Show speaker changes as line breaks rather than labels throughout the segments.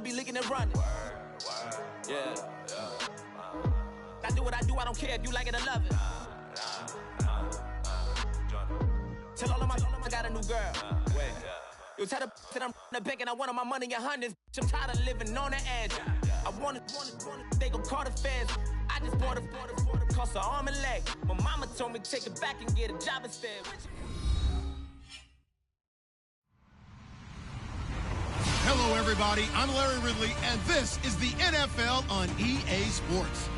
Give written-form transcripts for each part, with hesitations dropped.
be licking and running. Yeah. I do what I do, I don't care if you like it or love it. Tell all of my I got a new girl. Wait. Yo, tell the that I'm the bank and I want all my money in hundreds. I'm tired of living on the edge. I want it, they gon' call the feds. I just bought a cost an arm and leg. My mama told me to take it back and get a job instead.
Hello, everybody. I'm Larry Ridley, and this is the NFL on EA Sports.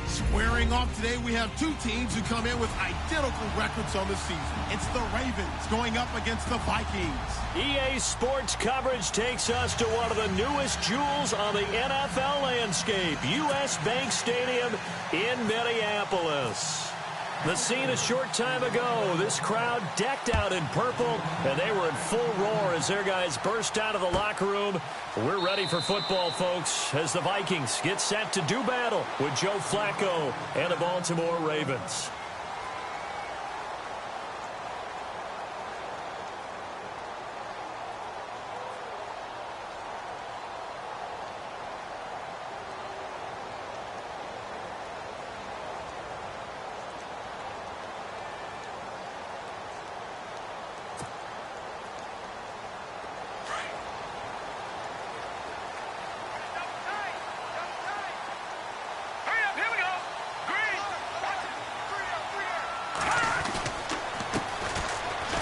Squaring off today, we have two teams who come in with identical records on the season. It's the Ravens going up against the Vikings.
EA Sports coverage takes us to one of the newest jewels on the NFL landscape, US Bank Stadium in Minneapolis. The scene a short time ago, this crowd decked out in purple, and they were in full roar as their guys burst out of the locker room. We're ready for football, folks, as the Vikings get set to do battle with Joe Flacco and the Baltimore Ravens.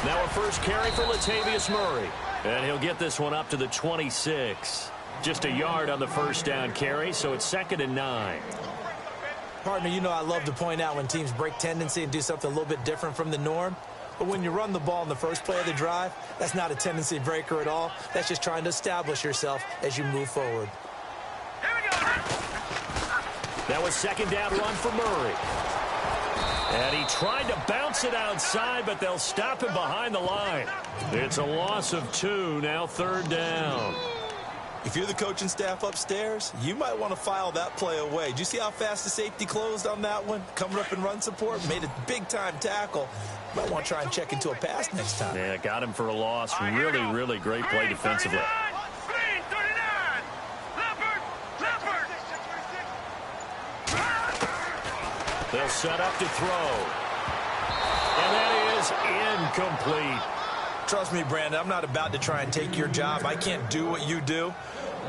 Now a first carry for Latavius Murray. And he'll get this one up to the 26. Just a yard on the first down carry, so it's 2nd and 9.
Partner, you know I love to point out when teams break tendency and do something a little bit different from the norm. But when you run the ball in the first play of the drive, that's not a tendency breaker at all. That's just trying to establish yourself as you move forward.
That was 2nd down run for Murray. And he tried to bounce it outside, but they'll stop him behind the line. It's a loss of 2, now 3rd down.
If you're the coaching staff upstairs, you might want to file that play away. Did you see how fast the safety closed on that one? Coming up in run support, made a big-time tackle. Might want to try and check into a pass next time.
Yeah, got him for a loss. Really, really great play defensively. They'll set up to throw. And that is incomplete.
Trust me, Brandon, I'm not about to try and take your job. I can't do what you do.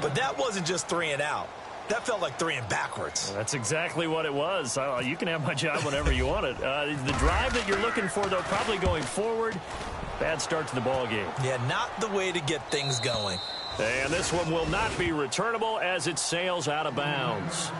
But that wasn't just 3 and out. That felt like 3 and backwards.
That's exactly what it was. You can have my job whenever you want it. The drive that you're looking for, though, probably going forward. Bad start to the ball game.
Yeah, not the way to get things going.
And this one will not be returnable as it sails out of bounds.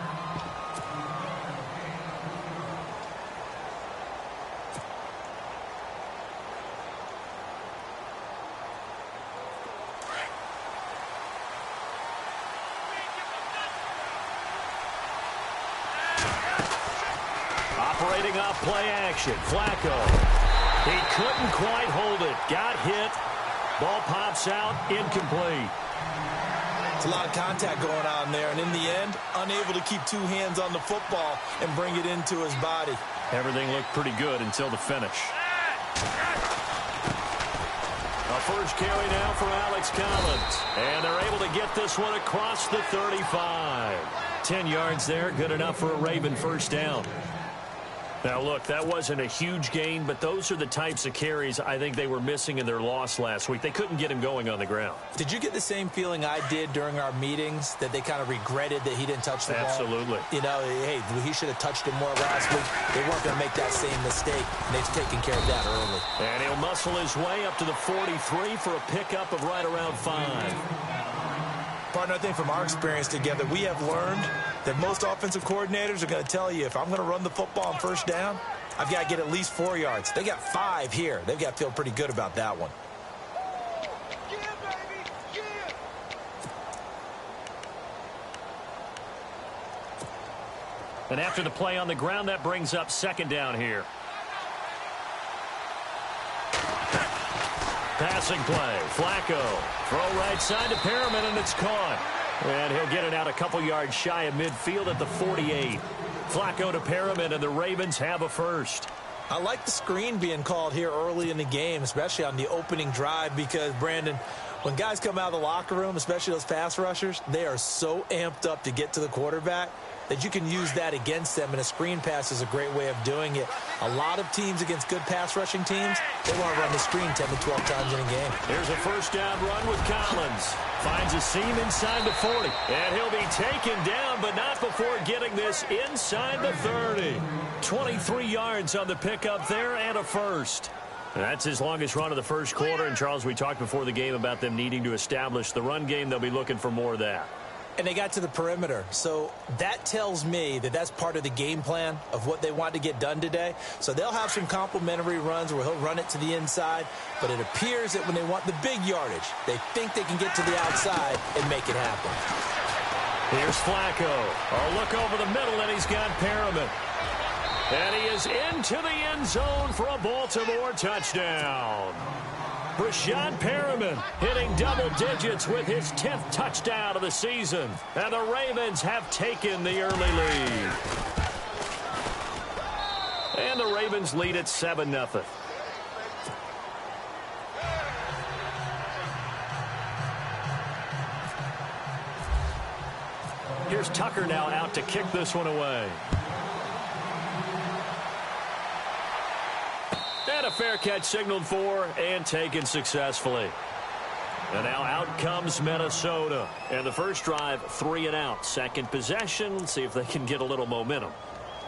Operating off play action, Flacco. He couldn't quite hold it. Got hit. Ball pops out, incomplete.
It's a lot of contact going on there, and in the end, unable to keep 2 hands on the football and bring it into his body.
Everything looked pretty good until the finish. A first carry now for Alex Collins. And they're able to get this one across the 35. 10 yards there, good enough for a Raven first down. Now, look, that wasn't a huge gain, but those are the types of carries I think they were missing in their loss last week. They couldn't get him going on the ground.
Did you get the same feeling I did during our meetings, that they kind of regretted that he didn't touch the ball?
Absolutely.
You know, hey, he should have touched it more last week. They weren't going to make that same mistake, and they've taken care of that early.
And he'll muscle his way up to the 43 for a pickup of right around 5.
Partner, I think from our experience together, we have learned that most offensive coordinators are going to tell you, if I'm going to run the football on first down, I've got to get at least 4 yards. They got 5 here. They've got to feel pretty good about that one.
Yeah, baby. Yeah.
And after the play on the ground, that brings up 2nd down here. Passing play, Flacco. Throw right side to Perriman, and it's caught. And he'll get it out a couple yards shy of midfield at the 48. Flacco to Perriman, and the Ravens have a first.
I like the screen being called here early in the game, especially on the opening drive, because, Brandon, When guys come out of the locker room, especially those pass rushers, they are so amped up to get to the quarterback that you can use that against them, and a screen pass is a great way of doing it. A lot of teams against good pass rushing teams, they want to run the screen 10 to 12 times in a game.
Here's a first down run with Collins. Finds a seam inside the 40. And he'll be taken down, but not before getting this inside the 30. 23 yards on the pickup there and a first. That's his longest run of the first quarter. And, Charles, we talked before the game about them needing to establish the run game. They'll be looking for more of that.
And they got to the perimeter. So that tells me that that's part of the game plan of what they want to get done today. So they'll have some complementary runs where he'll run it to the inside. But it appears that when they want the big yardage, they think they can get to the outside and make it happen.
Here's Flacco. A look over the middle, and he's got Perriman. And he is into the end zone for a Baltimore touchdown. Rashad Perriman hitting double digits with his 10th touchdown of the season. And the Ravens have taken the early lead. And the Ravens lead at 7-0. Here's Tucker now out to kick this one away. And a fair catch signaled for and taken successfully. And now out comes Minnesota. And the first drive, 3 and out. Second possession, let's see if they can get a little momentum.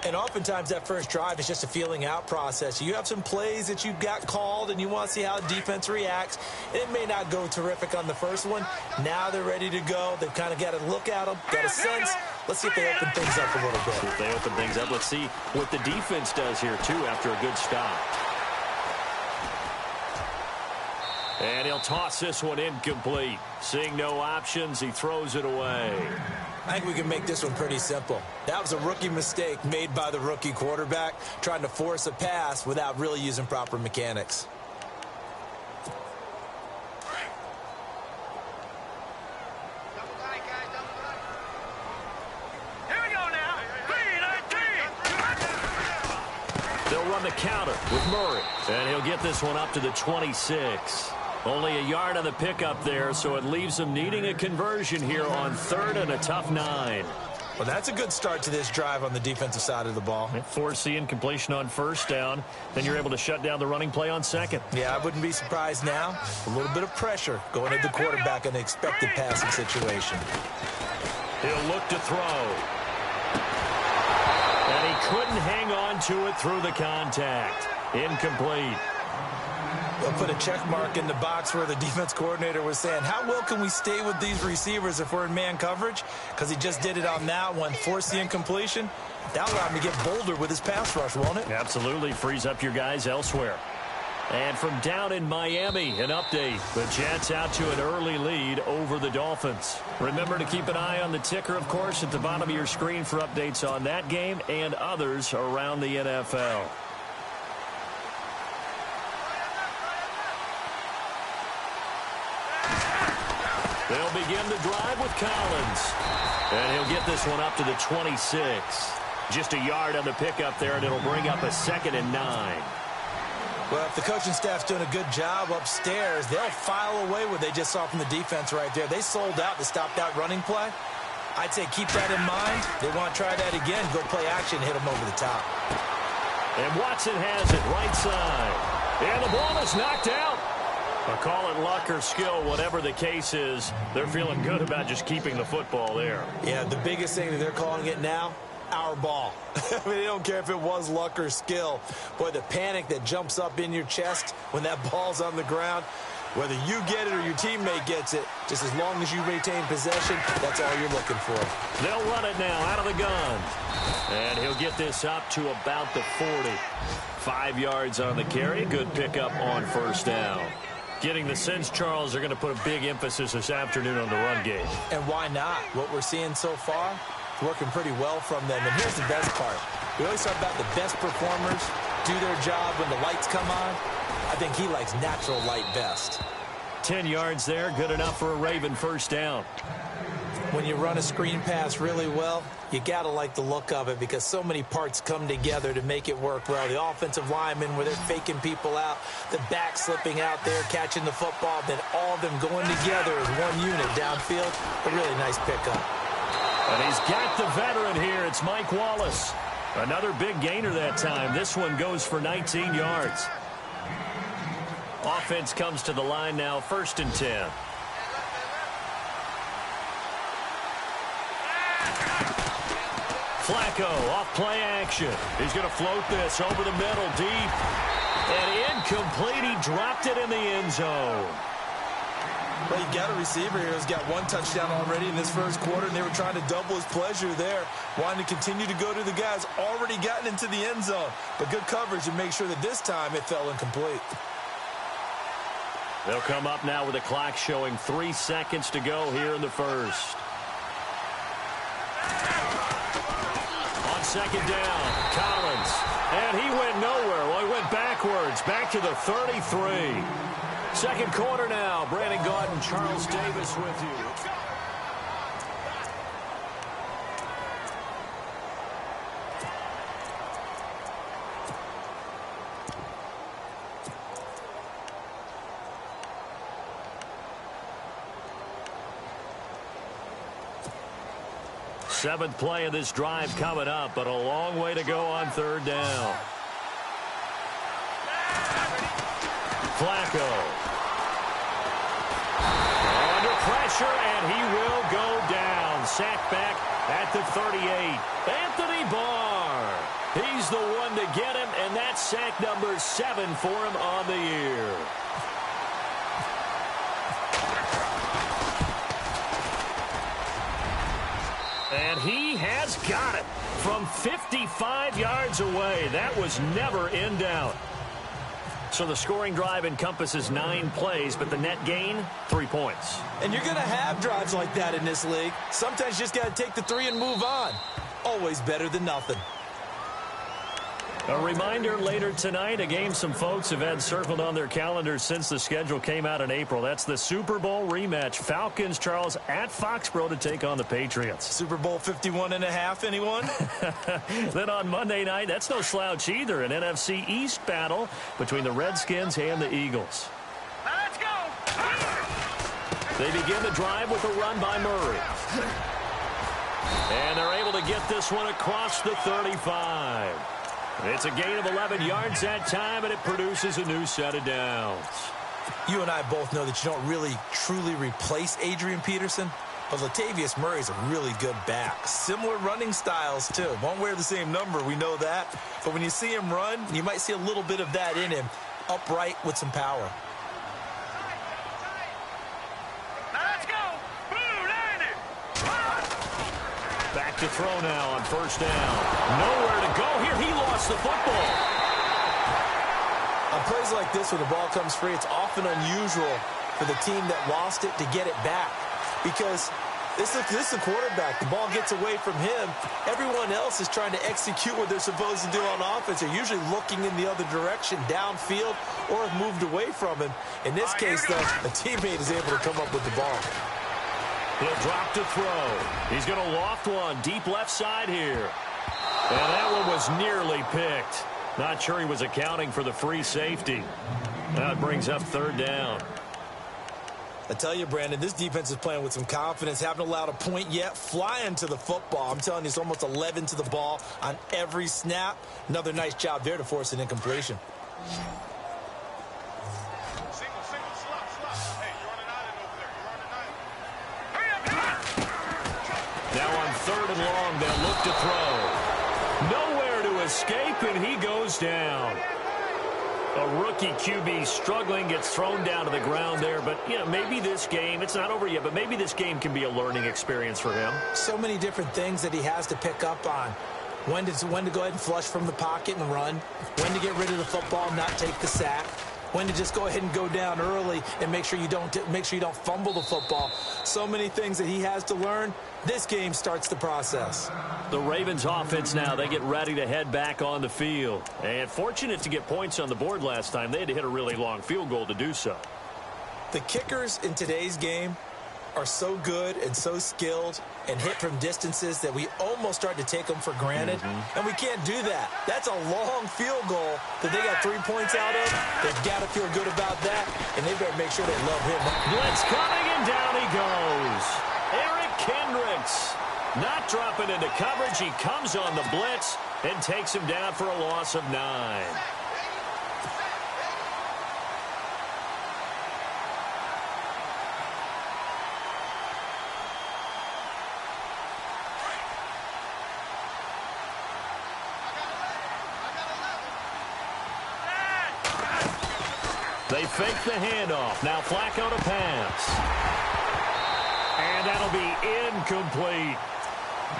And oftentimes that first drive is just a feeling out process. You have some plays that you've got called and you want to see how the defense reacts. It may not go terrific on the first one. Now they're ready to go. They've kind of got to look at them, got a sense. Let's see if they open things up a little bit.
If they open things up, let's see what the defense does here, too, after a good stop. And he'll toss this one incomplete. Seeing no options, he throws it away.
I think we can make this one pretty simple. That was a rookie mistake made by the rookie quarterback, trying to force a pass without really using proper mechanics.
Here we go now.
They'll run the counter with Murray. And he'll get this one up to the 26. Only a yard on the pickup there, so it leaves them needing a conversion here on 3rd and a tough 9.
Well, that's a good start to this drive on the defensive side of the ball.
Force the incompletion on first down. Then you're able to shut down the running play on second.
Yeah, I wouldn't be surprised now. A little bit of pressure going at the quarterback in the expected passing situation.
He'll look to throw. And he couldn't hang on to it through the contact. Incomplete.
They'll put a check mark in the box where the defense coordinator was saying, how well can we stay with these receivers if we're in man coverage? Because he just did it on that one, forced the incompletion. That'll allow him to get bolder with his pass rush, won't it?
Absolutely. Frees up your guys elsewhere. And from down in Miami, an update. The Jets out to an early lead over the Dolphins. Remember to keep an eye on the ticker, of course, at the bottom of your screen for updates on that game and others around the NFL. They'll begin the drive with Collins. And he'll get this one up to the 26. Just a yard on the pickup there, and it'll bring up a 2nd and 9.
Well, if the coaching staff's doing a good job upstairs, they'll file away what they just saw from the defense right there. They sold out to stop that running play. I'd say keep that in mind. They want to try that again, go play action, hit them over the top.
And Watson has it right side. And the ball is knocked out. Call it luck or skill, whatever the case is, they're feeling good about just keeping the football there.
Yeah, the biggest thing that they're calling it now, our ball. I mean, they don't care if it was luck or skill. Boy, the panic that jumps up in your chest when that ball's on the ground, whether you get it or your teammate gets it, just as long as you retain possession, that's all you're looking for.
They'll run it now out of the gun. And he'll get this up to about the 40. 5 yards on the carry. Good pickup on first down. Getting the sense, Charles, they're going to put a big emphasis this afternoon on the run game.
And why not? What we're seeing so far, working pretty well from them. And here's the best part. We always talk about the best performers do their job when the lights come on. I think he likes natural light best.
10 yards there, good enough for a Raven first down.
When you run a screen pass really well, you got to like the look of it because so many parts come together to make it work well. The offensive linemen where they're faking people out, the back slipping out there, catching the football, then all of them going together as one unit downfield. A really nice pickup.
And he's got the veteran here. It's Mike Wallace. Another big gainer that time. This one goes for 19 yards. Offense comes to the line now, 1st and 10. Flacco off play action. He's going to float this over the middle deep. And incomplete. He dropped it in the end zone.
Well, you got a receiver here who's got one touchdown already in this first quarter, and they were trying to double his pleasure there, wanting to continue to go to the guys already gotten into the end zone. But good coverage to make sure that this time it fell incomplete.
They'll come up now with the clock showing 3 seconds to go here in the first. On second down, Collins. And he went nowhere. Well, he went backwards, back to the 33. Second quarter now. Brandon Gaudin, Charles Davis with you. Seventh play of this drive coming up, but a long way to go on third down. Flacco. Under pressure, and he will go down. Sacked back at the 38. Anthony Barr. He's the one to get him, and that's sack number 7 for him on the year. And he has got it from 55 yards away. That was never in doubt. So the scoring drive encompasses 9 plays, but the net gain, 3 points.
And you're going to have drives like that in this league. Sometimes you just got to take the 3 and move on. Always better than nothing.
A reminder later tonight, a game some folks have had circled on their calendars since the schedule came out in April. That's the Super Bowl rematch. Falcons, Charles, at Foxborough to take on the Patriots.
Super Bowl 51.5, anyone?
Then on Monday night, that's no slouch either. An NFC East battle between the Redskins and the Eagles.
Let's go!
They begin the drive with a run by Murray. And they're able to get this one across the 35. It's a gain of 11 yards that time, and it produces a new set of downs.
You and I both know that you don't really, truly replace Adrian Peterson, but Latavius Murray's a really good back. Similar running styles, too. Won't wear the same number, we know that. But when you see him run, you might see a little bit of that in him, upright with some power.
Let's go! Blue landed!
Back to throw now on first down. Nowhere to go here. He lost the football.
On plays like this, when the ball comes free, it's often unusual for the team that lost it to get it back. Because this is a quarterback. The ball gets away from him. Everyone else is trying to execute what they're supposed to do on offense. They're usually looking in the other direction, downfield, or have moved away from him. In this case, though, a teammate is able to come up with the ball.
He'll drop to throw. He's going to loft one deep left side here. And that one was nearly picked. Not sure he was accounting for the free safety. That brings up third down.
I tell you, Brandon, this defense is playing with some confidence. Haven't allowed a point yet. Flying to the football. I'm telling you, it's almost 11 to the ball on every snap. Another nice job there to force an incompletion.
Single, slot. Hey, you're on an island over there. You're on an island.
Now on third and long, they'll look to throw. Nowhere to escape, and he goes down. A rookie QB struggling, gets thrown down to the ground there. But, you know, maybe this game, it's not over yet, but maybe this game can be a learning experience for him.
So many different things that he has to pick up on. When to go ahead and flush from the pocket and run. When to get rid of the football and not take the sack. When to just go ahead and go down early and make sure you don't fumble the football. So many things that he has to learn. This game starts the process.
The Ravens offense now, they get ready to head back on the field. And fortunate to get points on the board last time. They had to hit a really long field goal to do so.
The kickers in today's game are so good and so skilled and hit from distances that we almost start to take them for granted, and we can't do that. That's a long field goal that they got 3 points out of. They've got to feel good about that, and they better make sure they love him.
Blitz coming, and down he goes. Eric Kendricks not dropping into coverage. He comes on the blitz and takes him down for a loss of 9. They fake the handoff. Now Flacco to pass. And that'll be incomplete.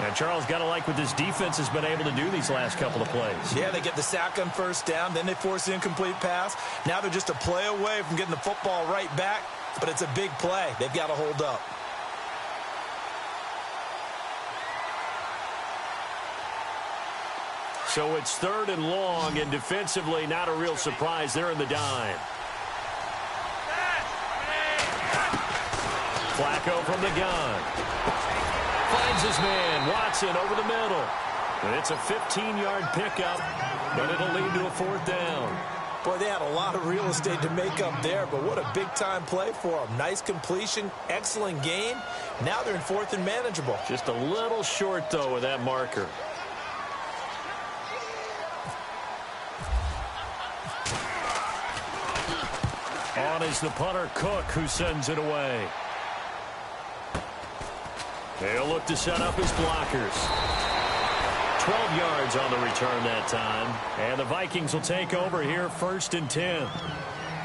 And Charles, got to like what this defense has been able to do these last couple of plays.
Yeah, they get the sack on first down, then they force the incomplete pass. Now they're just a play away from getting the football right back, but it's a big play. They've got to hold up.
So it's 3rd and long, and defensively not a real surprise. They're in the dime. Flacco from the gun. Finds his man, Watson, over the middle. And it's a 15-yard pickup, but it'll lead to a 4th down.
Boy, they had a lot of real estate to make up there, but what a big-time play for them. Nice completion, excellent game. Now they're in 4th and manageable.
Just a little short, though, with that marker. On is the punter, Cook, who sends it away. They'll look to set up his blockers. 12 yards on the return that time. And the Vikings will take over here, 1st and 10.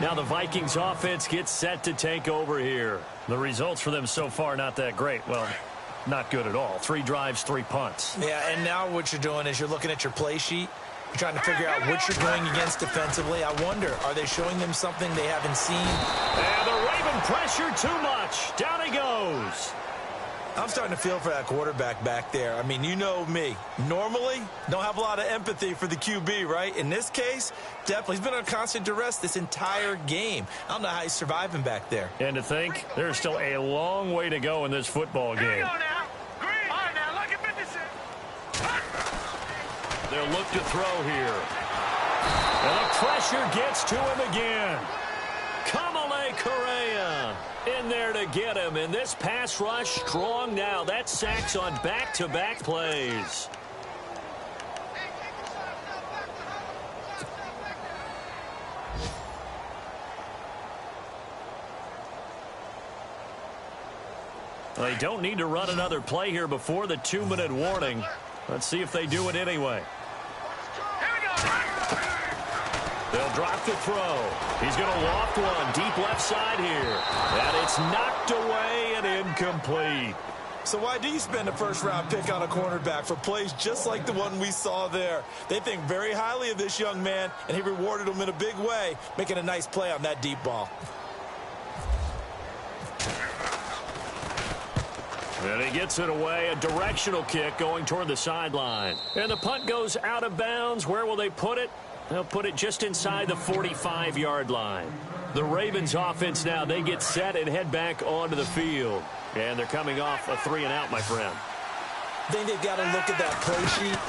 Now the Vikings offense gets set to take over here. The results for them so far not that great. Well, not good at all. 3 drives, 3 punts.
Yeah, and now what you're doing is you're looking at your play sheet. You're trying to figure out what you're going against defensively. I wonder, are they showing them something they haven't seen?
And the Raven pressure too much. Down he goes.
I'm starting to feel for that quarterback back there. I mean, you know me. Normally, don't have a lot of empathy for the QB, right? In this case, definitely. He's been under constant duress this entire game. I don't know how he's surviving back there.
And to think, there's still a long way to go in this football game. They'll look to throw here. And the pressure gets to him again. Kamale Correa in there to get him. And this pass rush strong now. That's sacks on back-to-back plays. They don't need to run another play here before the 2-minute warning. Let's see if they do it anyway. They'll drop the throw. He's going to loft one deep left side here. And it's knocked away and incomplete.
So why do you spend a first-round pick on a cornerback for plays just like the one we saw there? They think very highly of this young man, and he rewarded him in a big way, making a nice play on that deep ball.
And he gets it away, a directional kick going toward the sideline. And the punt goes out of bounds. Where will they put it? They'll put it just inside the 45-yard line. The Ravens offense now, they get set and head back onto the field. And they're coming off a 3-and-out, my friend.
I think they've got to look at that play sheet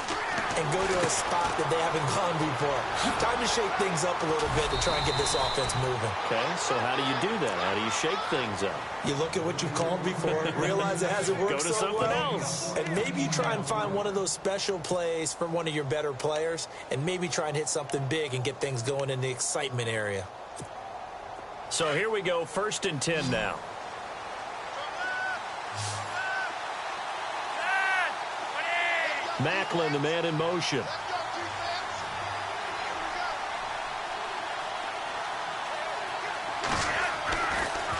and go to a spot that they haven't gone before. Time to shake things up a little bit to try and get this offense moving.
Okay, so how do you do that? How do you shake things up?
You look at what you've called before, realize it hasn't worked
so well. Go to something else.
And maybe you try and find one of those special plays from one of your better players, and maybe try and hit something big and get things going in the excitement area.
So here we go, 1st and 10 now. Macklin, the man in motion.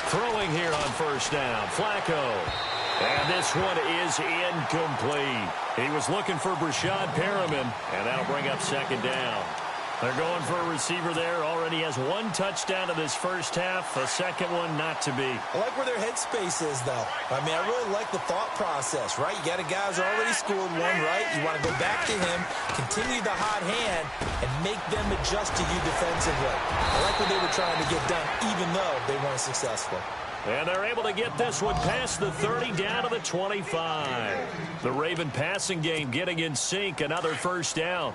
Throwing here on 1st down. Flacco. And this one is incomplete. He was looking for Brashad Perriman, and that'll bring up 2nd down. They're going for a receiver there. Already has 1 touchdown in this first half. A second one not to be.
I like where their headspace is, though. I mean, I really like the thought process, right? You got a guy who's already scored one, right? You want to go back to him, continue the hot hand, and make them adjust to you defensively. I like what they were trying to get done, even though they weren't successful.
And they're able to get this one past the 30 down to the 25. The Raven passing game getting in sync. Another first down.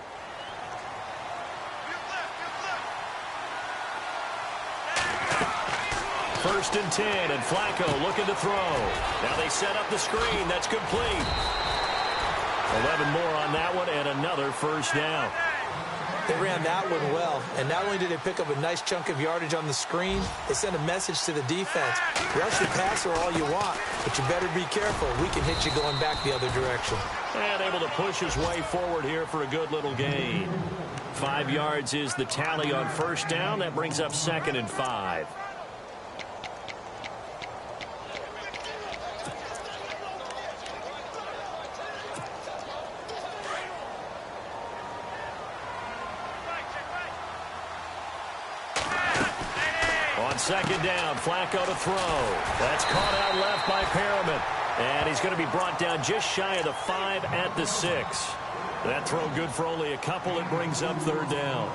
First and 10, and Flacco looking to throw. Now they set up the screen. That's complete. 11 more on that one, and another first down.
They ran that one well, and not only did they pick up a nice chunk of yardage on the screen, they sent a message to the defense. Rush the passer all you want, but you better be careful. We can hit you going back the other direction.
And able to push his way forward here for a good little gain. 5 yards is the tally on first down. That brings up 2nd and 5. Second down, Flacco to throw. That's caught out left by Perriman. And he's going to be brought down just shy of the 5 at the 6. That throw good for only a couple. It brings up 3rd down.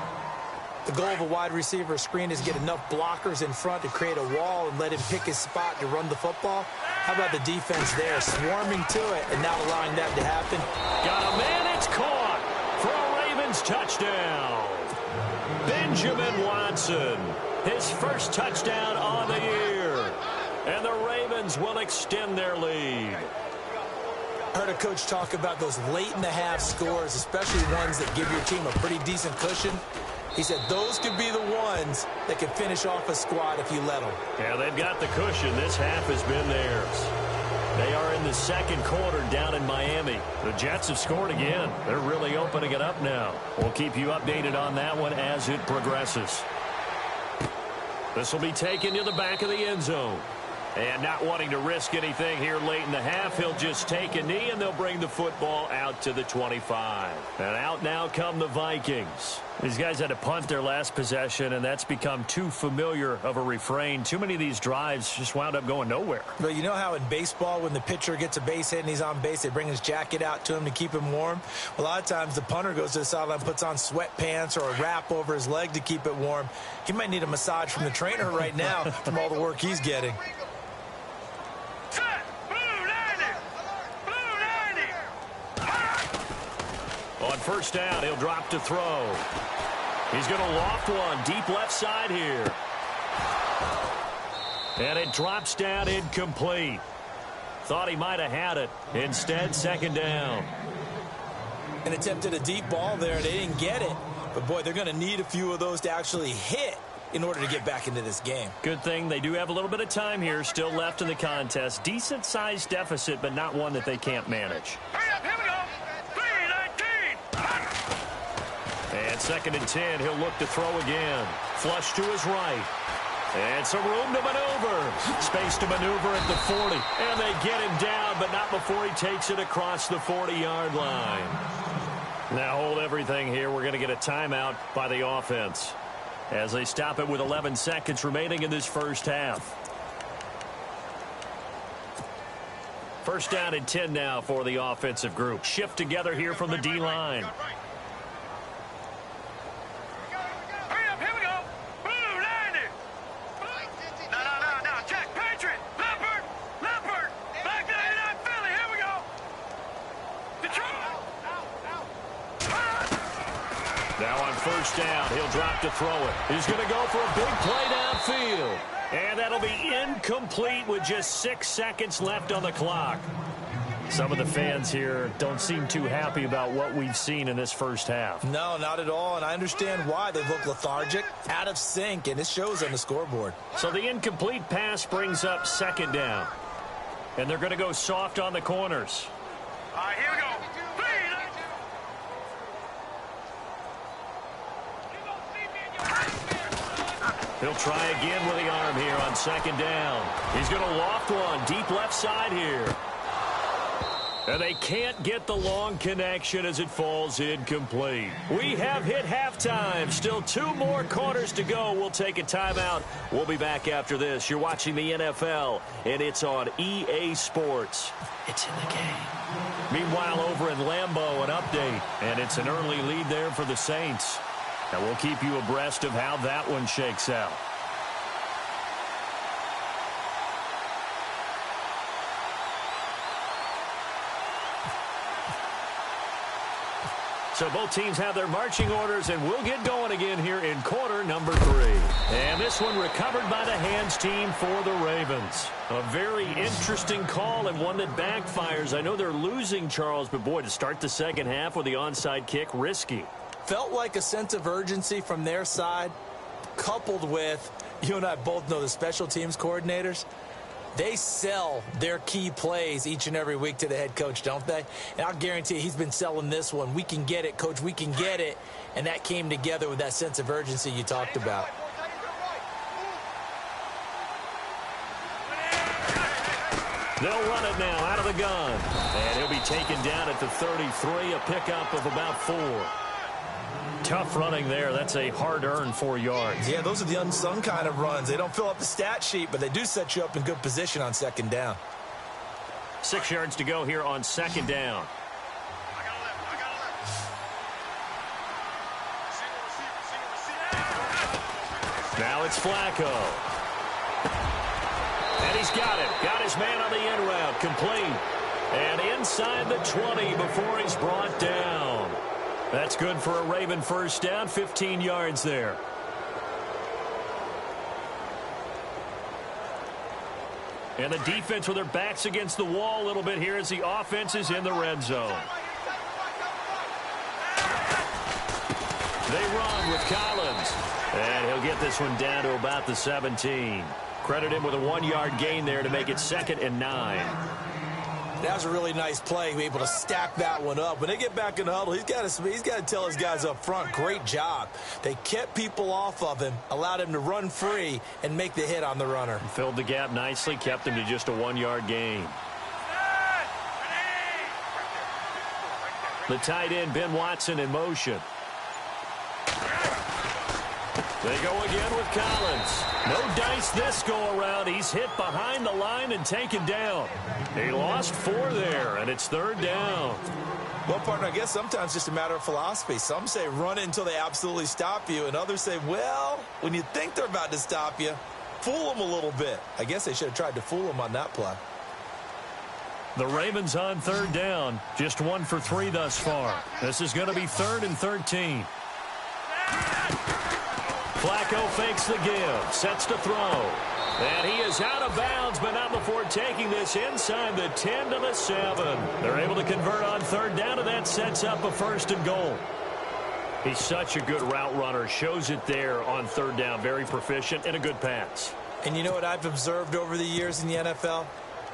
The goal of a wide receiver screen is get enough blockers in front to create a wall and let him pick his spot to run the football. How about the defense there, swarming to it and not allowing that to happen?
Got a man, it's caught for a Ravens touchdown. Benjamin Watson. His first touchdown on the year. And the Ravens will extend their lead.
I heard a coach talk about those late-in-the-half scores, especially ones that give your team a pretty decent cushion. He said those could be the ones that can finish off a squad if you let them.
Yeah, they've got the cushion. This half has been theirs. They are in the second quarter down in Miami. The Jets have scored again. They're really opening it up now. We'll keep you updated on that one as it progresses. This will be taken to the back of the end zone. And not wanting to risk anything here late in the half, he'll just take a knee, and they'll bring the football out to the 25. And out now come the Vikings. These guys had to punt their last possession, and that's become too familiar of a refrain. Too many of these drives just wound up going nowhere.
But you know how in baseball, when the pitcher gets a base hit and he's on base, they bring his jacket out to him to keep him warm? A lot of times the punter goes to the sideline, puts on sweatpants or a wrap over his leg to keep it warm. He might need a massage from the trainer right now from all the work he's getting.
On first down, he'll drop to throw. He's going to loft one deep left side here. And it drops down incomplete. Thought he might have had it. Instead, second down.
And attempted a deep ball there. They didn't get it. But, boy, they're going to need a few of those to actually hit in order to get back into this game.
Good thing they do have a little bit of time here still left in the contest. Decent-sized deficit, but not one that they can't manage.
Hurry up, here we go. 3-19.
And 2nd and 10, he'll look to throw again. Flush to his right. And some room to maneuver. Space to maneuver at the 40. And they get him down, but not before he takes it across the 40-yard line. Now hold everything here. We're going to get a timeout by the offense as they stop it with 11 seconds remaining in this first half. First down and 10 now for the offensive group. Shift together here from the D-line.
Hurry up, here we go. Blue 90. No. Check. Patriot. Leopard. Back 99 Philly. Here we go. Detroit.
Now on first down, he'll drop to throw it. He's going to go for a big play downfield. And that'll be incomplete with just 6 seconds left on the clock. Some of the fans here don't seem too happy about what we've seen in this first half.
No, not at all, and I understand why. They look lethargic, out of sync, and it shows on the scoreboard.
So the incomplete pass brings up second down. And they're going to go soft on the corners.
All right, here we go.
He'll try again with the arm here on second down. He's going to loft one deep left side here. And they can't get the long connection as it falls incomplete. We have hit halftime. Still 2 more quarters to go. We'll take a timeout. We'll be back after this. You're watching the NFL, and it's on EA Sports. It's in the game. Meanwhile, over in Lambeau, an update. And it's an early lead there for the Saints. And we'll keep you abreast of how that one shakes out. So both teams have their marching orders, and we'll get going again here in quarter number 3. And this one recovered by the hands team for the Ravens. A very interesting call and one that backfires. I know they're losing, Charles, but boy, to start the second half with the onside kick, risky.
Felt like a sense of urgency from their side, coupled with, you and I both know the special teams coordinators. They sell their key plays each and every week to the head coach, don't they? And I'll guarantee you he's been selling this one. We can get it, coach, we can get it. And that came together with that sense of urgency you talked about.
They'll run it now out of the gun. And he'll be taken down at the 33, a pickup of about 4. Tough running there. That's a hard-earned 4 yards.
Yeah, those are the unsung kind of runs. They don't fill up the stat sheet, but they do set you up in good position on second down.
6 yards to go here on second down. Now it's Flacco. And he's got it. Got his man on the in route. Complete. And inside the 20 before he's brought down. That's good for a Raven first down, 15 yards there. And the defense with their backs against the wall a little bit here as the offense is in the red zone. They run with Collins. And he'll get this one down to about the 17. Credit him with a 1-yard gain there to make it 2nd and 9.
That was a really nice play, able to stack that one up. When they get back in the huddle, he's got to tell his guys up front, great job. They kept people off of him, allowed him to run free and make the hit on the runner.
Filled the gap nicely, kept him to just a 1-yard gain. The tight end, Ben Watson, in motion. They go again with Collins. No dice this go-around. He's hit behind the line and taken down. He lost 4 there, and it's 3rd down.
Well, partner, I guess sometimes just a matter of philosophy. Some say run it until they absolutely stop you, and others say, well, when you think they're about to stop you, fool them a little bit. I guess they should have tried to fool them on that play.
The Ravens on 3rd down. Just 1 for 3 thus far. This is going to be 3rd and 13. Flacco fakes the give, sets to throw. And he is out of bounds, but not before taking this inside the 10 to the 7. They're able to convert on 3rd down, and that sets up a 1st and goal. He's such a good route runner. Shows it there on 3rd down. Very proficient and a good pass.
And you know what I've observed over the years in the NFL?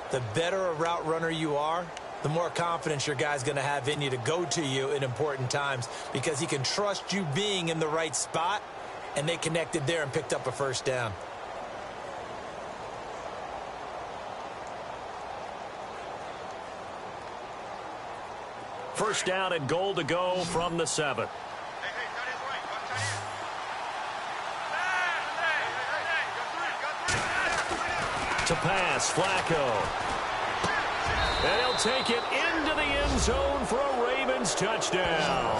The better a route runner you are, the more confidence your guy's going to have in you to go to you in important times because he can trust you being in the right spot. And they connected there and picked up a 1st down.
First down and goal to go from the 7. To pass, Flacco. And he'll take it into the end zone for a Ravens touchdown.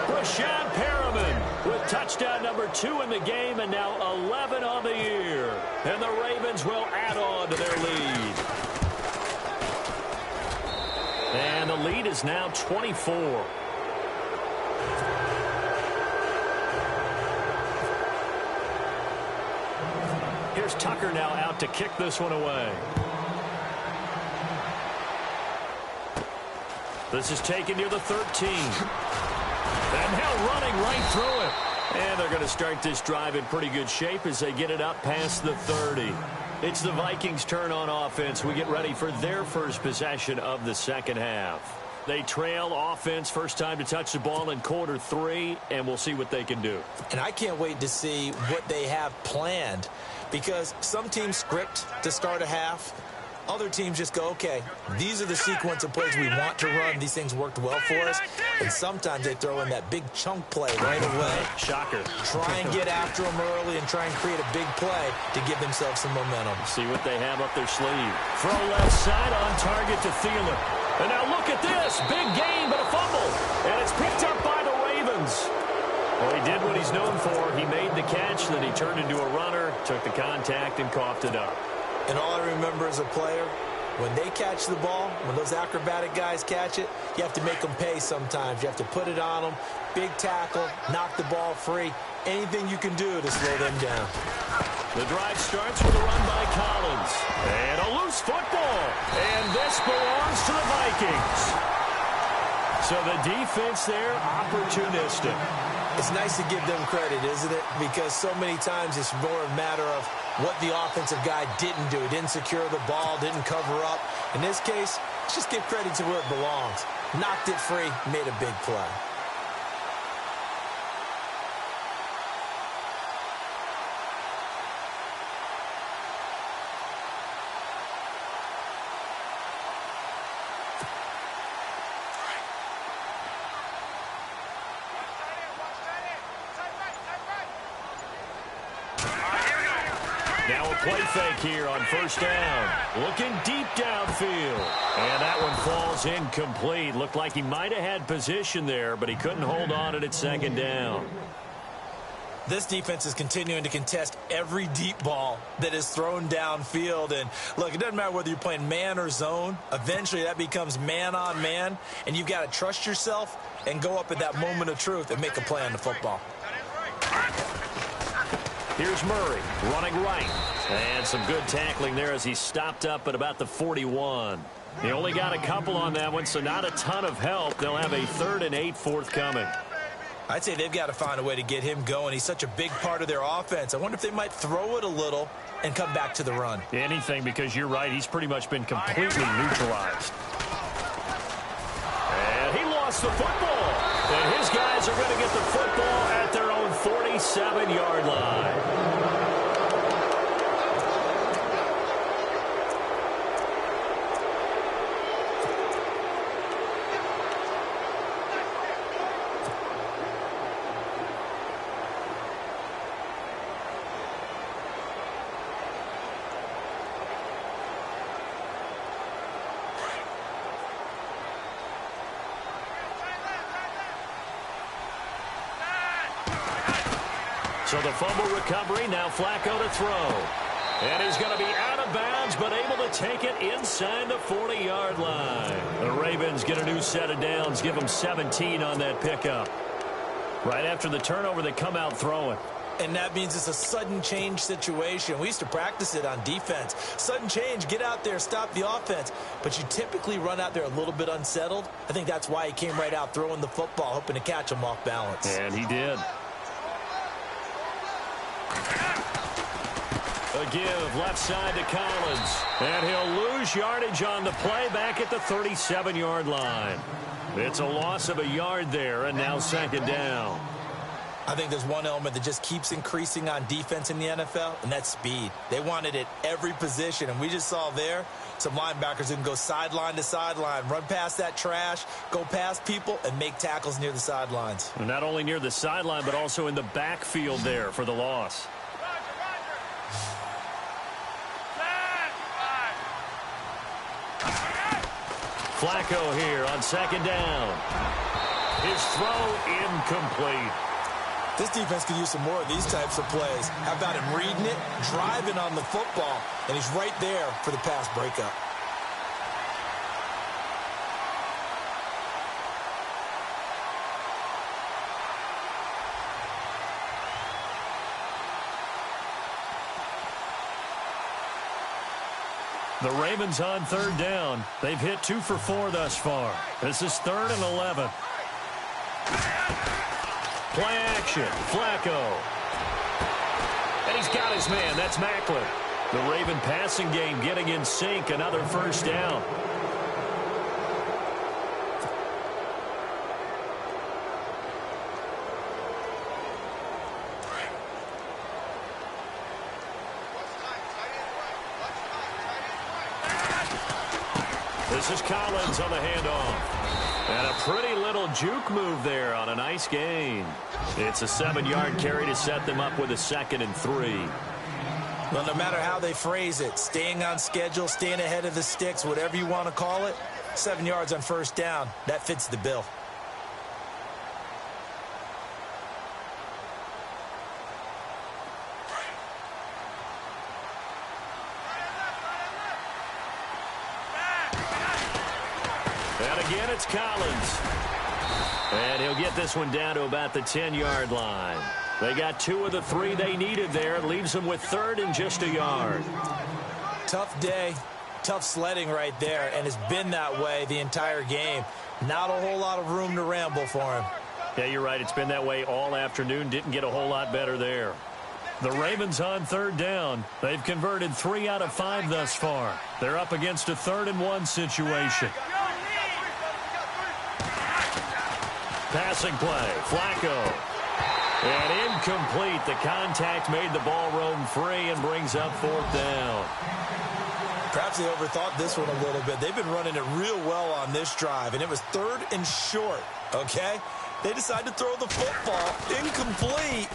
Rashad Perriman with touchdown number 2 in the game and now 11 on the year. And the Ravens will add on to their lead. And the lead is now 24. Here's Tucker now out to kick this one away. This is taken near the 13. And now running right through it. And they're going to start this drive in pretty good shape as they get it up past the 30. It's the Vikings' turn on offense. We get ready for their first possession of the second half. They trail offense, first time to touch the ball in quarter 3, and we'll see what they can do.
And I can't wait to see what they have planned because some teams script to start a half. Other teams just go, okay, these are the sequence of plays we want to run. These things worked well for us. And sometimes they throw in that big chunk play right away.
Shocker.
Try and get after them early and try and create a big play to give themselves some momentum.
See what they have up their sleeve. Throw left side on target to Thielen. And now look at this. Big gain, but a fumble. And it's picked up by the Ravens. Well, he did what he's known for. He made the catch, then he turned into a runner, took the contact, and coughed it up.
And all I remember as a player, When they catch the ball, when those acrobatic guys catch it, you have to make them pay sometimes. You have to put it on them, big tackle, knock the ball free. Anything you can do to slow them down.
The drive starts with a run by Collins. And a loose football. And this belongs to the Vikings. So the defense there, opportunistic.
It's nice to give them credit, isn't it? Because so many times it's more a matter of what the offensive guy didn't do. He didn't secure the ball, didn't cover up. In this case, let's just give credit to where it belongs. Knocked it free, made a big play.
Now a play fake here on first down. Looking deep downfield. And that one falls incomplete. Looked like he might have had position there, but he couldn't hold on at second down.
This defense is continuing to contest every deep ball that is thrown downfield. And, look, it doesn't matter whether you're playing man or zone. Eventually, that becomes man-on-man, and you've got to trust yourself and go up at that moment of truth and make a play on the football.
Here's Murray running right. And some good tackling there as he stopped up at about the 41. He only got a couple on that one, so not a ton of help. They'll have a 3rd and 8 forthcoming.
I'd say they've got to find a way to get him going. He's such a big part of their offense. I wonder if they might throw it a little and come back to the run.
Anything, because you're right. He's pretty much been completely neutralized. And he lost the football. And his guys are going to get the football at their own 47-yard line. So the fumble recovery, now Flacco to throw. And he's going to be out of bounds, but able to take it inside the 40-yard line. The Ravens get a new set of downs, give them 17 on that pickup. Right after the turnover, they come out throwing.
And that means it's a sudden change situation. We used to practice it on defense. Sudden change, get out there, stop the offense. But you typically run out there a little bit unsettled. I think that's why he came right out throwing the football, hoping to catch him off balance.
And he did. A give left side to Collins. And he'll lose yardage on the play back at the 37-yard line. It's a loss of a yard there, and now 2nd down.
I think there's one element that just keeps increasing on defense in the NFL, and that's speed. They want it at every position, and we just saw there some linebackers who can go sideline to sideline, run past that trash, go past people, and make tackles near the sidelines.
And not only near the sideline, but also in the backfield there for the loss. Flacco here on 2nd down. His throw incomplete.
This defense could use some more of these types of plays. How about him reading it, driving on the football, and he's right there for the pass breakup.
The Ravens on 3rd down. They've hit 2 for 4 thus far. This is 3rd and 11. Play action. Flacco. And he's got his man. That's Macklin. The Raven passing game getting in sync. Another 1st down. This is Collins on the handoff. And a pretty little juke move there on a nice gain. It's a 7-yard carry to set them up with a 2nd and 3.
Well, no matter how they phrase it, staying on schedule, staying ahead of the sticks, whatever you want to call it, 7 yards on 1st down, that fits the bill.
And again, it's Collins. And he'll get this one down to about the 10-yard line. They got 2 of the 3 they needed there. It leaves them with 3rd and just a yard.
Tough day, tough sledding right there, and it's been that way the entire game. Not a whole lot of room to ramble for him.
Yeah, you're right. It's been that way all afternoon. Didn't get a whole lot better there. The Ravens on 3rd down. They've converted 3 out of 5 thus far. They're up against a 3rd and 1 situation. Passing play, Flacco. And incomplete. The contact made the ball roam free and brings up 4th down.
Perhaps they overthought this one a little bit. They've been running it real well on this drive, and it was 3rd and short, okay? They decided to throw the football. Incomplete.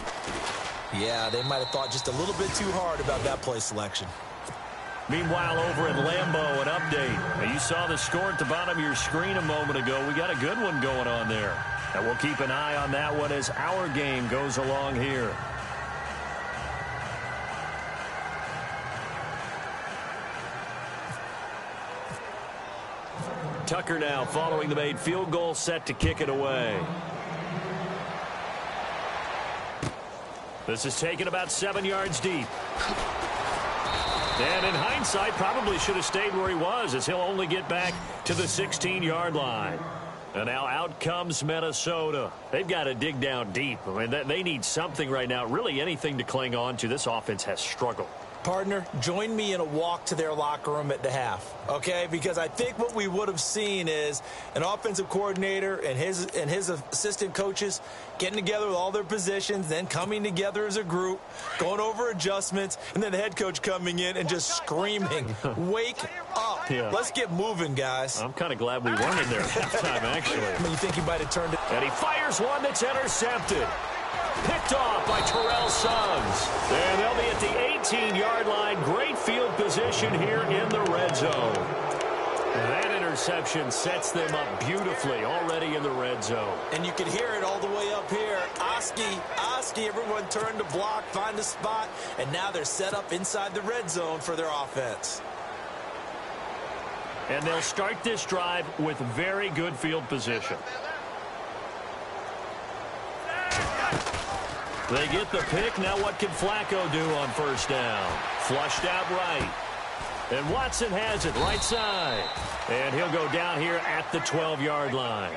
Yeah, they might have thought just a little bit too hard about that play selection.
Meanwhile, over at Lambeau, an update. Now, you saw the score at the bottom of your screen a moment ago. We got a good one going on there. And we'll keep an eye on that one as our game goes along here. Tucker now following the made field goal, set to kick it away. This is taken about 7 yards deep. And in hindsight, probably should have stayed where he was, as he'll only get back to the 16-yard line. And now out comes Minnesota. They've got to dig down deep. I mean, they need something right now, really anything to cling on to. This offense has struggled.
Partner, join me in a walk to their locker room at the half, okay? Because I think what we would have seen is an offensive coordinator and his assistant coaches getting together with all their positions, then coming together as a group, going over adjustments, and then the head coach coming in and just screaming, wake up.
Yeah.
Let's get moving, guys.
I'm kind of glad we weren't in there at halftime, actually.
I mean, you think he might have turned it?
And he fires one that's intercepted. Picked off by Terrell Suggs. And they'll be at the 18-yard line. Great field position here in the red zone. That interception sets them up beautifully already in the red zone.
And you can hear it all the way up here. Oski, everyone turned to block, find a spot, and now they're set up inside the red zone for their offense.
And they'll start this drive with very good field position. They get the pick. Now what can Flacco do on 1st down? Flushed out right. And Watson has it right side. And he'll go down here at the 12-yard line.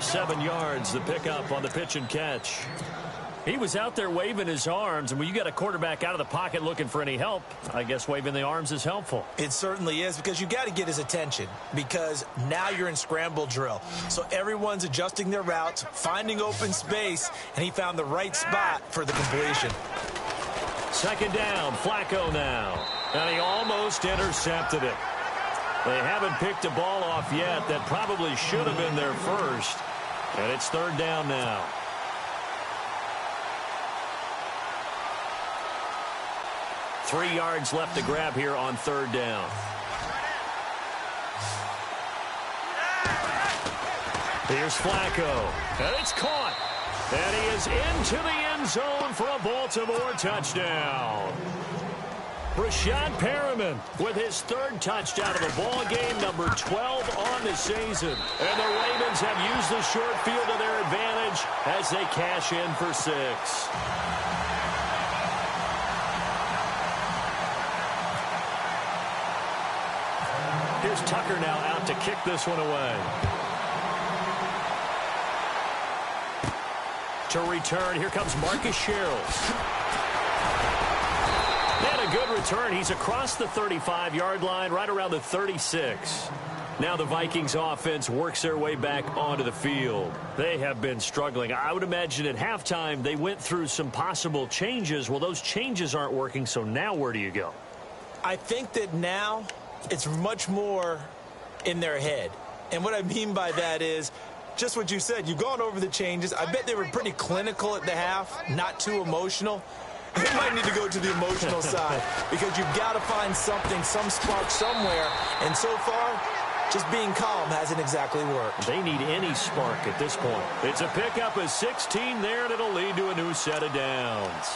7 yards, the pickup on the pitch and catch. He was out there waving his arms, and when you got a quarterback out of the pocket looking for any help, I guess waving the arms is helpful.
It certainly is, because you got to get his attention, because now you're in scramble drill. So everyone's adjusting their routes, finding open space, and he found the right spot for the completion.
2nd down, Flacco now. And he almost intercepted it. They haven't picked a ball off yet. That probably should have been their first. And it's 3rd down now. Three yards left to grab here on 3rd down. Here's Flacco. And it's caught. And he is into the end zone for a Baltimore touchdown. Rashad Perriman with his 3rd touchdown of the ball game, number 12 on the season. And the Ravens have used the short field to their advantage as they cash in for 6. Here's Tucker now out to kick this one away. To return, here comes Marcus Sherrills. And a good return. He's across the 35-yard line, right around the 36. Now the Vikings offense works their way back onto the field. They have been struggling. I would imagine at halftime they went through some possible changes. Well, those changes aren't working, so now where do you go?
I think that now it's much more in their head. And what I mean by that is just what you said. You've gone over the changes. I bet they were pretty clinical at the half, not too emotional. They might need to go to the emotional side, because you've got to find something, some spark somewhere. And so far, just being calm hasn't exactly worked.
They need any spark at this point. It's a pickup of 16 there, and it'll lead to a new set of downs.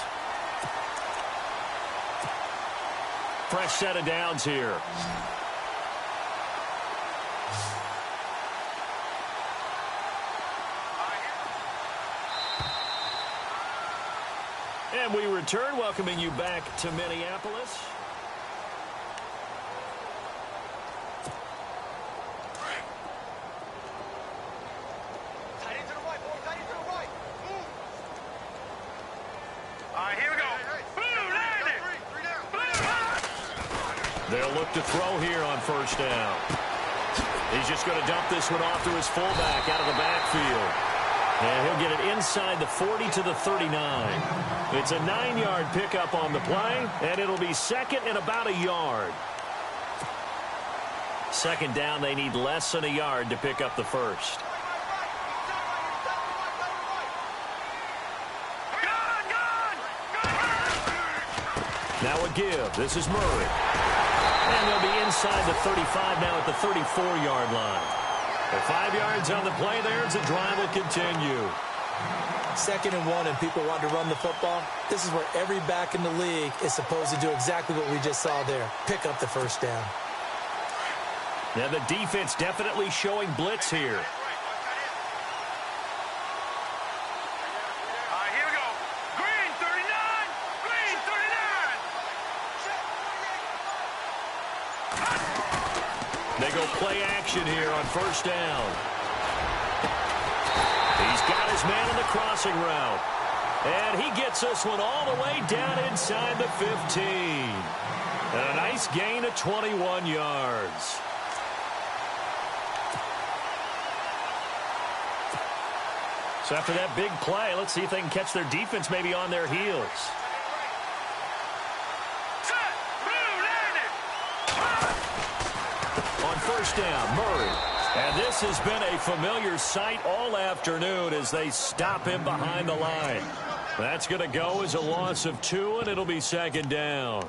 Fresh set of downs here. And we return, welcoming you back to Minneapolis.
Tight end to the right, boy. Tight end to the right. Move. All right, here we go. Boom, landed. Three down.
They'll look to throw here on first down. He's just going to dump this one off to his fullback out of the backfield. And he'll get it inside the 40 to the 39. It's a 9-yard pickup on the play, and it'll be second and about a yard. Second down, they need less than a yard to pick up the first. Now a give. This is Murray. And they'll be inside the 35 now at the 34-yard line. The 5 yards on the play there as the drive will continue.
2nd and 1 and people want to run the football. This is where every back in the league is supposed to do exactly what we just saw there. Pick up the first down.
Now the defense definitely showing blitz here.
All right, here we go. Green, 39. Green, 39.
They go play action here on first down. He's got his man on the crossing route. And he gets this one all the way down inside the 15. And a nice gain of 21 yards. So after that big play, let's see if they can catch their defense maybe on their heels. On first down, Murray. And this has been a familiar sight all afternoon as they stop him behind the line. That's going to go as a loss of 2, and it'll be second down.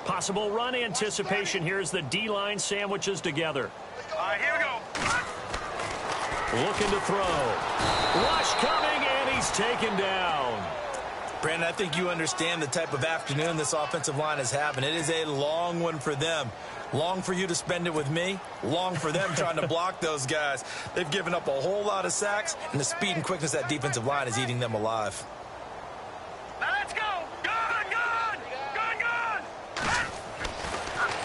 Possible run anticipation here as the D-line sandwiches together.
All right, here we go.
Looking to throw. Rush coming, and he's taken down.
Brandon, I think you understand the type of afternoon this offensive line is having. It is a long one for them. Long for you to spend it with me. Long for them trying to block those guys. They've given up a whole lot of sacks, and the speed and quickness of that defensive line is eating them alive.
Now let's go. Gun, gun. Gun, gun.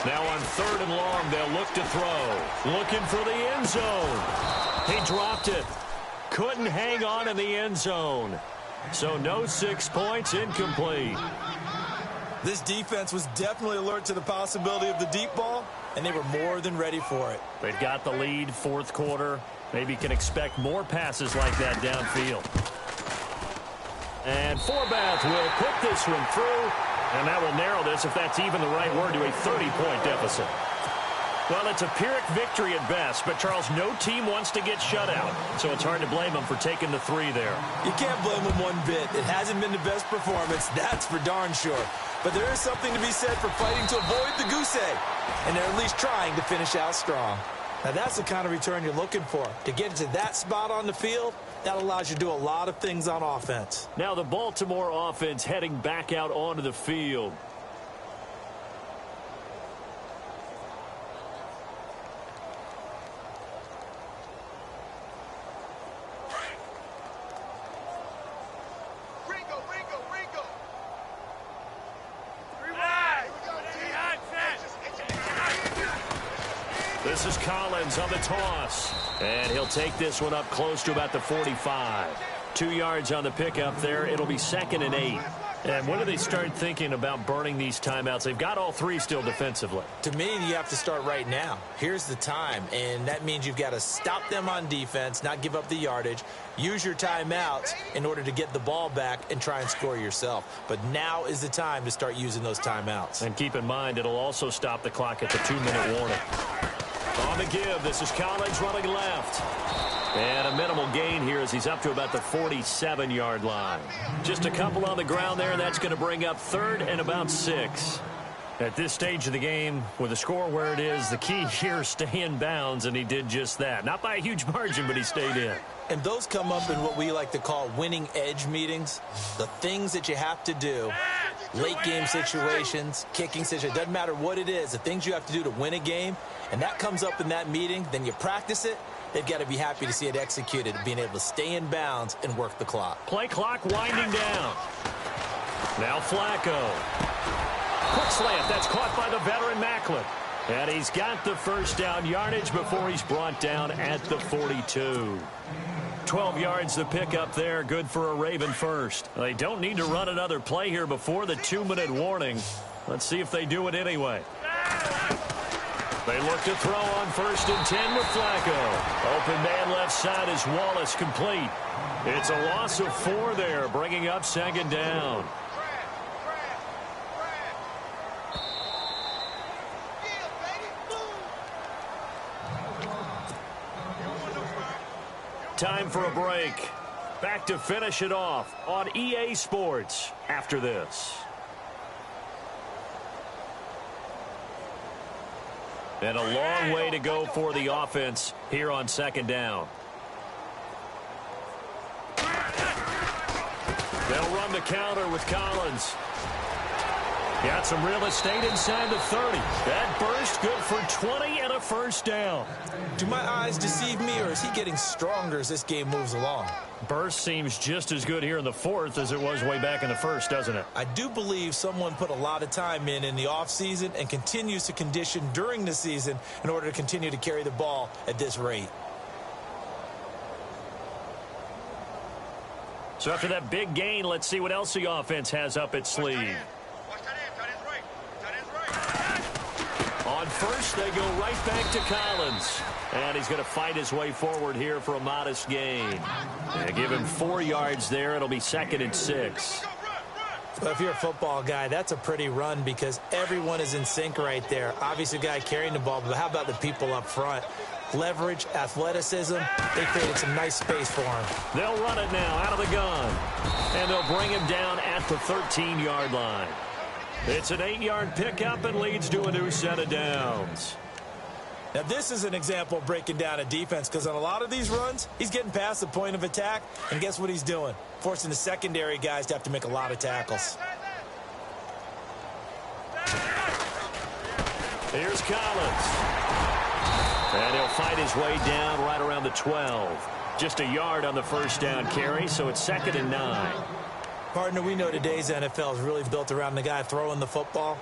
Now on 3rd and long, they'll look to throw. Looking for the end zone. He dropped it. Couldn't hang on in the end zone. So no 6 points, incomplete.
This defense was definitely alert to the possibility of the deep ball, and they were more than ready for it.
They've got the lead, 4th quarter. Maybe can expect more passes like that downfield. And Forbath will put this one through, and that will narrow this, if that's even the right word, to a 30-point deficit. Well, it's a Pyrrhic victory at best, but, Charles, no team wants to get shut out, so it's hard to blame them for taking the 3 there.
You can't blame them one bit. It hasn't been the best performance, that's for darn sure. But there is something to be said for fighting to avoid the goose egg, and they're at least trying to finish out strong. Now, that's the kind of return you're looking for. To get to that spot on the field, that allows you to do a lot of things on offense.
Now the Baltimore offense heading back out onto the field. This is Collins on the toss. And he'll take this one up close to about the 45. 2 yards on the pickup there. It'll be 2nd and 8. And when do they start thinking about burning these timeouts? They've got all 3 still defensively.
To me, you have to start right now. Here's the time, and that means you've got to stop them on defense, not give up the yardage, use your timeouts in order to get the ball back and try and score yourself. But now is the time to start using those timeouts.
And keep in mind, it'll also stop the clock at the 2-minute warning. On the give, this is Collins running left. And a minimal gain here as he's up to about the 47-yard line. Just a couple on the ground there, and that's going to bring up 3rd and about 6. At this stage of the game, with the score where it is, the key here is stay in bounds, and he did just that. Not by a huge margin, but he stayed in.
And those come up in what we like to call winning edge meetings. The things that you have to do, late game situations, kicking situations, doesn't matter what it is, the things you have to do to win a game, and that comes up in that meeting, then you practice it, they've got to be happy to see it executed, being able to stay in bounds and work the clock.
Play clock winding down. Now Flacco. Quick slant. That's caught by the veteran Macklin. And he's got the first down yardage before he's brought down at the 42. 12 yards to pick up there. Good for a Raven first. They don't need to run another play here before the 2-minute warning. Let's see if they do it anyway. They look to throw on 1st and 10 with Flacco. Open man left side is Wallace, complete. It's a loss of 4 there, bringing up 2nd down. Time for a break. Back to finish it off on EA Sports after this. And a long way to go for the offense here on 2nd down. They'll run the counter with Collins. Got some real estate inside the 30. That burst good for 20 and a first down.
Do my eyes deceive me, or is he getting stronger as this game moves along?
Burst seems just as good here in the 4th as it was way back in the 1st, doesn't it?
I do believe someone put a lot of time in the offseason and continues to condition during the season in order to continue to carry the ball at this rate.
So after that big gain, let's see what else the offense has up its sleeve. On 1st, they go right back to Collins. And he's going to fight his way forward here for a modest gain. And give him 4 yards there. It'll be 2nd and 6.
Well, if you're a football guy, that's a pretty run because everyone is in sync right there. Obviously, the guy carrying the ball, but how about the people up front? Leverage, athleticism, they created some nice space for him.
They'll run it now out of the gun. And they'll bring him down at the 13-yard line. It's an 8-yard pickup and leads to a new set of downs.
Now, this is an example of breaking down a defense because on a lot of these runs, he's getting past the point of attack, and guess what he's doing? Forcing the secondary guys to have to make a lot of tackles.
Here's Collins. And he'll fight his way down right around the 12. Just a yard on the first down carry, so it's 2nd and 9.
Partner, we know today's NFL is really built around the guy throwing the football.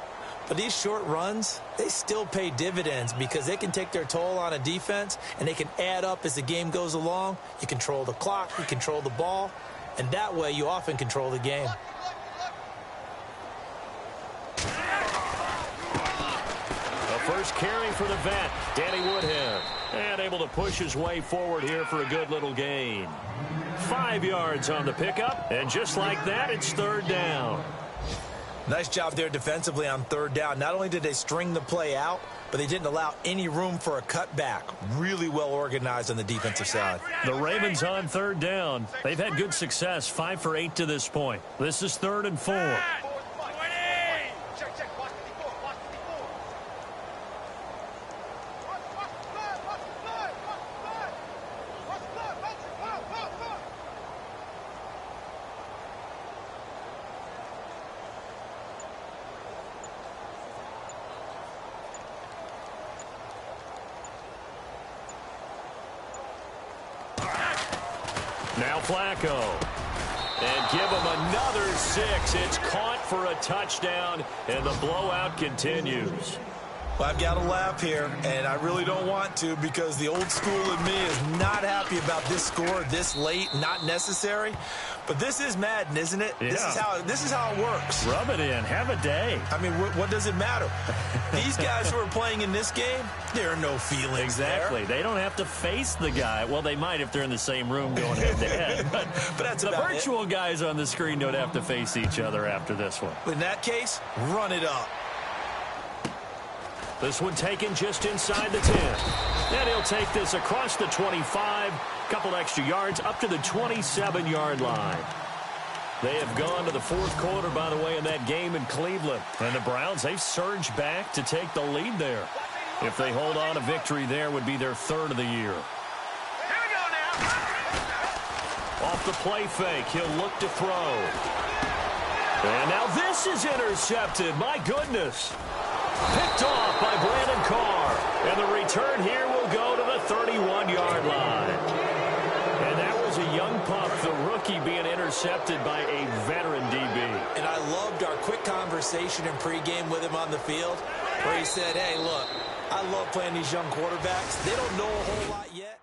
But these short runs, they still pay dividends because they can take their toll on a defense and they can add up as the game goes along. You control the clock, you control the ball, and that way you often control the game.
A first carry for the vet, Danny Woodhead. And able to push his way forward here for a good little gain. 5 yards on the pickup, and just like that, it's 3rd down.
Nice job there defensively on 3rd down. Not only did they string the play out, but they didn't allow any room for a cutback. Really well organized on the defensive side.
The Ravens on 3rd down. They've had good success, 5 for 8 to this point. This is 3rd and 4. Now Flacco. And give him another 6. It's caught for a touchdown, and the blowout continues.
Well, I've got to laugh here, and I really don't want to because the old school in me is not happy about this score this late, not necessary. But this is Madden, isn't it?
Yeah.
This is how it works.
Rub it in. Have a day.
I mean, what does it matter? These guys who are playing in this game, there are no feelings
Exactly.
there.
They don't have to face the guy. Well, they might if they're in the same room going head-to-head. But
that's
the
about
virtual guys on the screen don't have to face each other after this one.
In that case, run it up.
This one taken just inside the 10. And he'll take this across the 25. Couple extra yards up to the 27-yard line. They have gone to the 4th quarter, by the way, in that game in Cleveland. And the Browns, they've surged back to take the lead there. If they hold on, a victory there would be their 3rd of the year.
Here we go now.
Off the play fake, he'll look to throw. And now this is intercepted. My goodness. Picked off by Brandon Carr. And the return here will go to the 31. 1-yard line. And that was a young pup, the rookie being intercepted by a veteran DB.
And I loved our quick conversation in pregame with him on the field where he said, hey, look, I love playing these young quarterbacks. They don't know a whole lot yet.